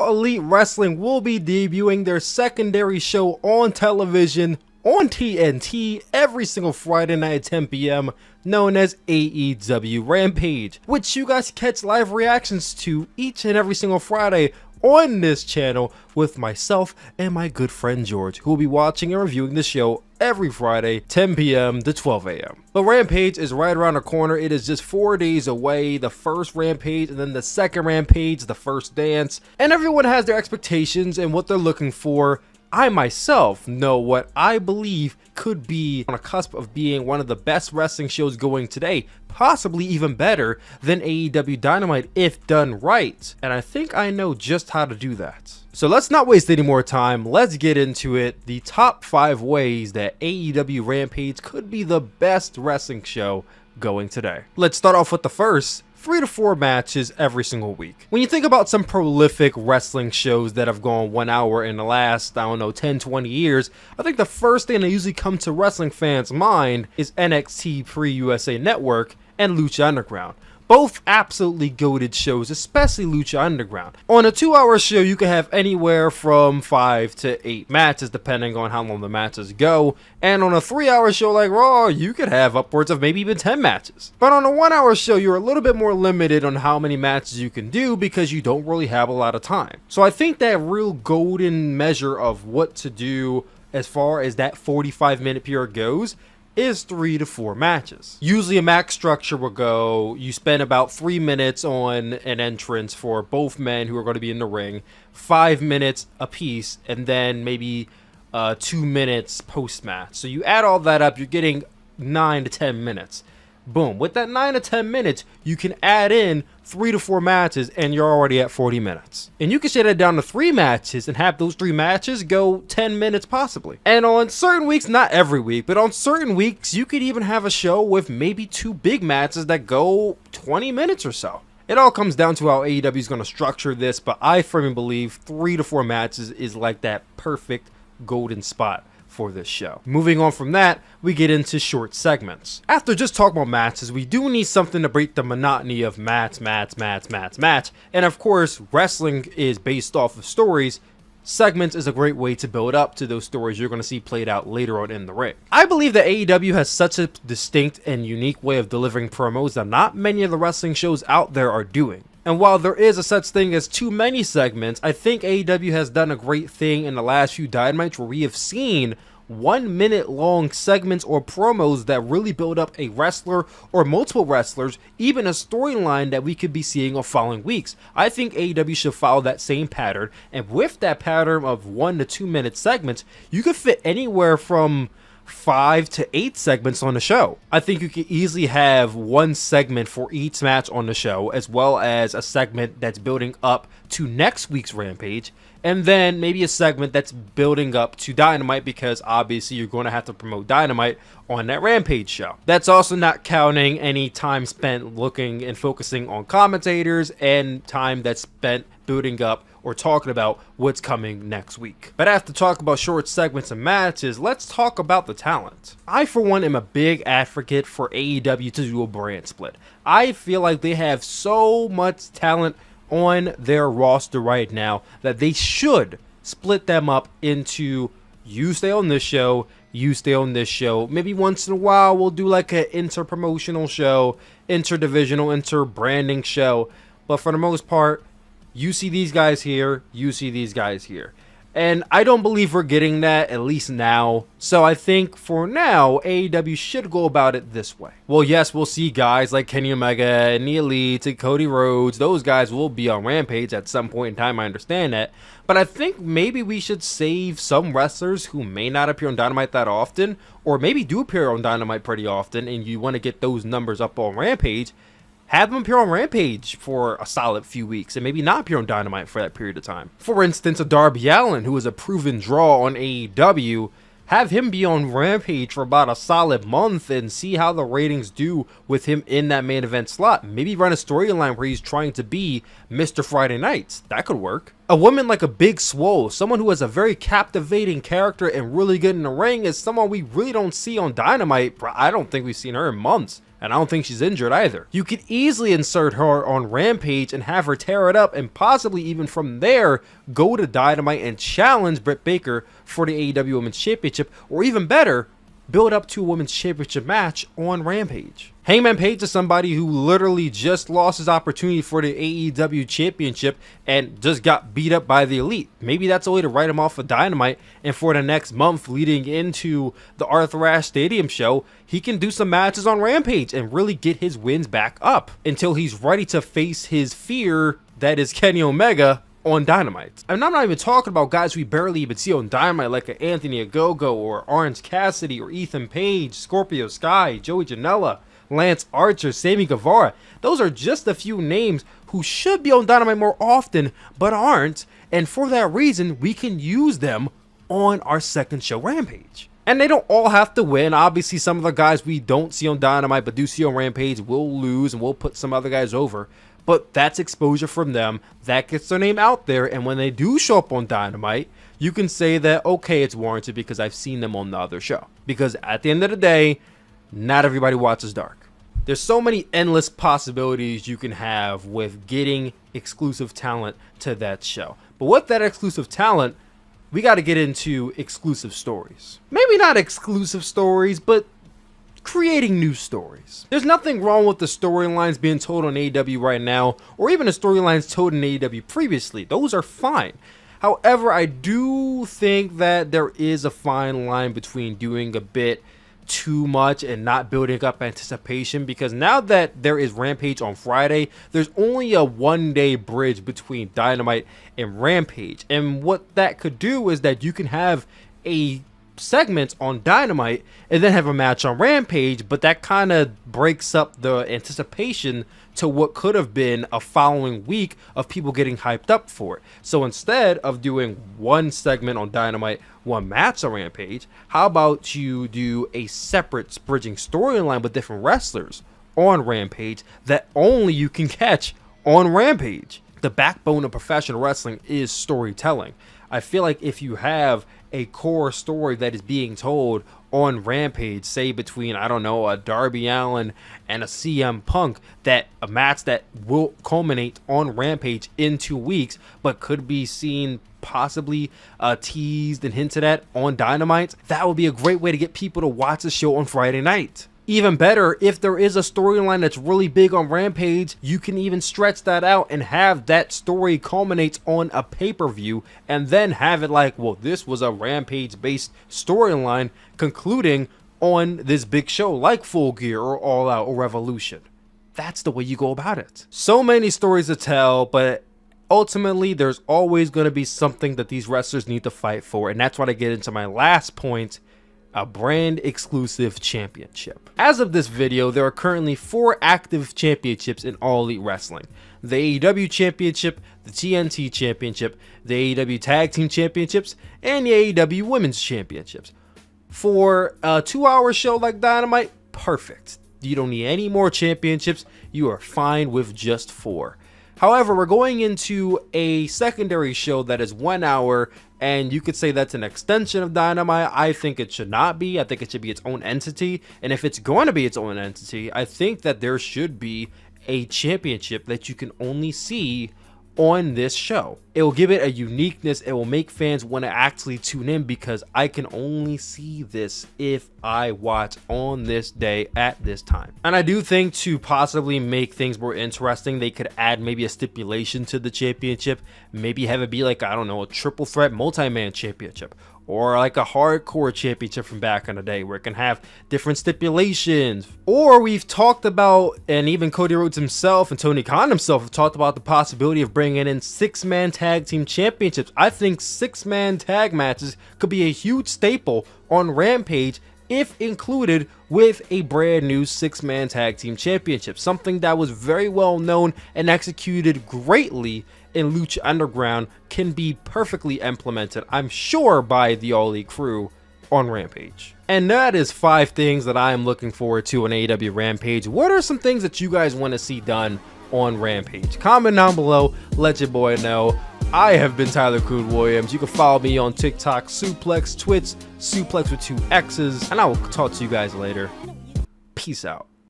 All Elite Wrestling will be debuting their secondary show on television on TNT every single Friday night at 10 p.m. known as AEW Rampage, which you guys catch live reactions to each and every single Friday on this channel with myself and my good friend George, who will be watching and reviewing the show every Friday 10 p.m. to 12 a.m. But Rampage is right around the corner. It is just 4 days away. The first Rampage and then the second Rampage, the first dance, and everyone has their expectations and what they're looking for. I myself know what I believe could be on a cusp of being one of the best wrestling shows going today, possibly even better than AEW Dynamite if done right, and I think I know just how to do that. So let's not waste any more time, let's get into it. The top 5 ways that AEW Rampage could be the best wrestling show going today. Let's start off with the first. 3 to 4 matches every single week. When you think about some prolific wrestling shows that have gone 1 hour in the last, I don't know, 10-20 years, I think the first thing that usually comes to wrestling fans' mind is NXT pre-USA Network and Lucha Underground. Both absolutely goated shows, especially Lucha Underground. On a 2-hour show, you can have anywhere from 5 to 8 matches, depending on how long the matches go. And on a 3-hour show like Raw, you could have upwards of maybe even 10 matches. But on a 1-hour show, you're a little bit more limited on how many matches you can do because you don't really have a lot of time. So I think that real golden measure of what to do as far as that 45-minute period goes is 3 to 4 matches. Usually a match structure will go, you spend about 3 minutes on an entrance for both men who are going to be in the ring, 5 minutes a piece, and then maybe 2 minutes post-match. So you add all that up, you're getting 9 to 10 minutes. Boom. With that 9 to 10 minutes, you can add in 3 to 4 matches and you're already at 40 minutes. And you can shut that down to 3 matches and have those 3 matches go 10 minutes possibly. And on certain weeks, not every week, but on certain weeks, you could even have a show with maybe 2 big matches that go 20 minutes or so. It all comes down to how AEW is going to structure this, but I firmly believe 3 to 4 matches is like that perfect golden spot for this show. Moving on from that, we get into short segments. After just talking about matches, we do need something to break the monotony of match, and of course, wrestling is based off of stories. Segments is a great way to build up to those stories you're going to see played out later on in the ring. I believe that AEW has such a distinct and unique way of delivering promos that not many of the wrestling shows out there are doing. And while there is a such thing as too many segments, I think AEW has done a great thing in the last few Dynamites where we have seen 1 minute long segments or promos that really build up a wrestler or multiple wrestlers, even a storyline that we could be seeing on following weeks. I think AEW should follow that same pattern, and with that pattern of 1 to 2 minute segments, you could fit anywhere from 5 to 8 segments on the show. I think you could easily have 1 segment for each match on the show, as well as a segment that's building up to next week's Rampage, and then maybe a segment that's building up to Dynamite, because obviously you're going to have to promote Dynamite on that Rampage show. That's also not counting any time spent looking and focusing on commentators and time that's spent building up or talking about what's coming next week. But after talking about short segments and matches, let's talk about the talent. I, for one, am a big advocate for AEW to do a brand split. I feel like they have so much talent on their roster right now that they should split them up into, you stay on this show, you stay on this show. Maybe once in a while we'll do like an inter-promotional show, interdivisional, inter-branding show. But for the most part, you see these guys here, you see these guys here. And I don't believe we're getting that, at least now. So I think for now, AEW should go about it this way. Well, yes, we'll see guys like Kenny Omega and the Elite and Cody Rhodes. Those guys will be on Rampage at some point in time, I understand that. But I think maybe we should save some wrestlers who may not appear on Dynamite that often, or maybe do appear on Dynamite pretty often, and you want to get those numbers up on Rampage. Have them appear on Rampage for a solid few weeks and maybe not appear on Dynamite for that period of time. For instance, a Darby Allin, who is a proven draw on AEW, have him be on Rampage for about a solid month and see how the ratings do with him in that main event slot. Maybe run a storyline where he's trying to be Mr. Friday Nights. That could work. A woman like a Big Swole, someone who has a very captivating character and really good in the ring, is someone we really don't see on Dynamite. I don't think we've seen her in months. And I don't think she's injured either. You could easily insert her on Rampage and have her tear it up, and possibly even from there go to Dynamite and challenge Britt Baker for the AEW Women's Championship, or even better, build up to a Women's Championship match on Rampage. Hangman Page is somebody who literally just lost his opportunity for the AEW Championship and just got beat up by the Elite. Maybe that's a way to write him off of Dynamite, and for the next month leading into the Arthur Ashe Stadium show, he can do some matches on Rampage and really get his wins back up until he's ready to face his fear, that is Kenny Omega, on Dynamite. And I'm not even talking about guys we barely even see on Dynamite like a Anthony Ogogo or Orange Cassidy or Ethan Page, Scorpio Sky, Joey Janela, Lance Archer, Sammy Guevara. Those are just a few names who should be on Dynamite more often but aren't, and for that reason we can use them on our second show, Rampage. And they don't all have to win. Obviously some of the guys we don't see on Dynamite but do see on Rampage will lose, and we'll put some other guys over. But that's exposure from them. That gets their name out there. And when they do show up on Dynamite, you can say that, okay, it's warranted because I've seen them on the other show. Because at the end of the day, not everybody watches Dark. There's so many endless possibilities you can have with getting exclusive talent to that show. But with that exclusive talent, we got to get into exclusive stories. Maybe not exclusive stories, but creating new stories. There's nothing wrong with the storylines being told on AEW right now, or even the storylines told in AEW previously. Those are fine. However, I do think that there is a fine line between doing a bit too much and not building up anticipation, because now that there is Rampage on Friday, there's only a one-day bridge between Dynamite and Rampage. And what that could do is that you can have a segments on Dynamite and then have a match on Rampage, but that kind of breaks up the anticipation to what could have been a following week of people getting hyped up for it. So instead of doing one segment on Dynamite, one match on Rampage, how about you do a separate bridging storyline with different wrestlers on Rampage that only you can catch on Rampage? The backbone of professional wrestling is storytelling. I feel like if you have a core story that is being told on Rampage, say between, I don't know, a Darby Allin and a CM Punk, that a match that will culminate on Rampage in 2 weeks, but could be seen possibly teased and hinted at on Dynamite, that would be a great way to get people to watch the show on Friday night. Even better, if there is a storyline that's really big on Rampage, you can even stretch that out and have that story culminate on a pay-per-view, and then have it like, well, this was a Rampage-based storyline concluding on this big show like Full Gear or All Out or Revolution. That's the way you go about it. So many stories to tell, but ultimately there's always going to be something that these wrestlers need to fight for, and that's what I get into my last point: a brand exclusive championship. As of this video, there are currently 4 active championships in All Elite Wrestling: the AEW Championship, the TNT Championship, the AEW Tag Team Championships, and the AEW Women's Championships. For a 2-hour show like Dynamite, perfect. You don't need any more championships. You are fine with just 4. However, we're going into a secondary show that is 1 hour, and you could say that's an extension of Dynamite. I think it should not be. I think it should be its own entity. And if it's going to be its own entity, I think that there should be a championship that you can only see on this show. It will give it a uniqueness. It will make fans want to actually tune in, because I can only see this if I watch on this day at this time. And I do think to possibly make things more interesting, they could add maybe a stipulation to the championship. Maybe have it be like, I don't know, a triple threat multi-man championship, or like a hardcore championship from back in the day where it can have different stipulations. Or we've talked about, and even Cody Rhodes himself and Tony Khan himself have talked about the possibility of bringing in 6-man tag team championships. I think 6-man tag matches could be a huge staple on Rampage if included with a brand new 6-man tag team championship, something that was very well known and executed greatly in Lucha Underground, can be perfectly implemented, I'm sure, by the All Elite crew on Rampage. And that is 5 things that I am looking forward to on AEW Rampage. What are some things that you guys want to see done on Rampage? Comment down below, let your boy know. I have been Tyler-kun Williams. You can follow me on TikTok, Suplex, Twitch, Suplex with 2 X's, and I will talk to you guys later. Peace out.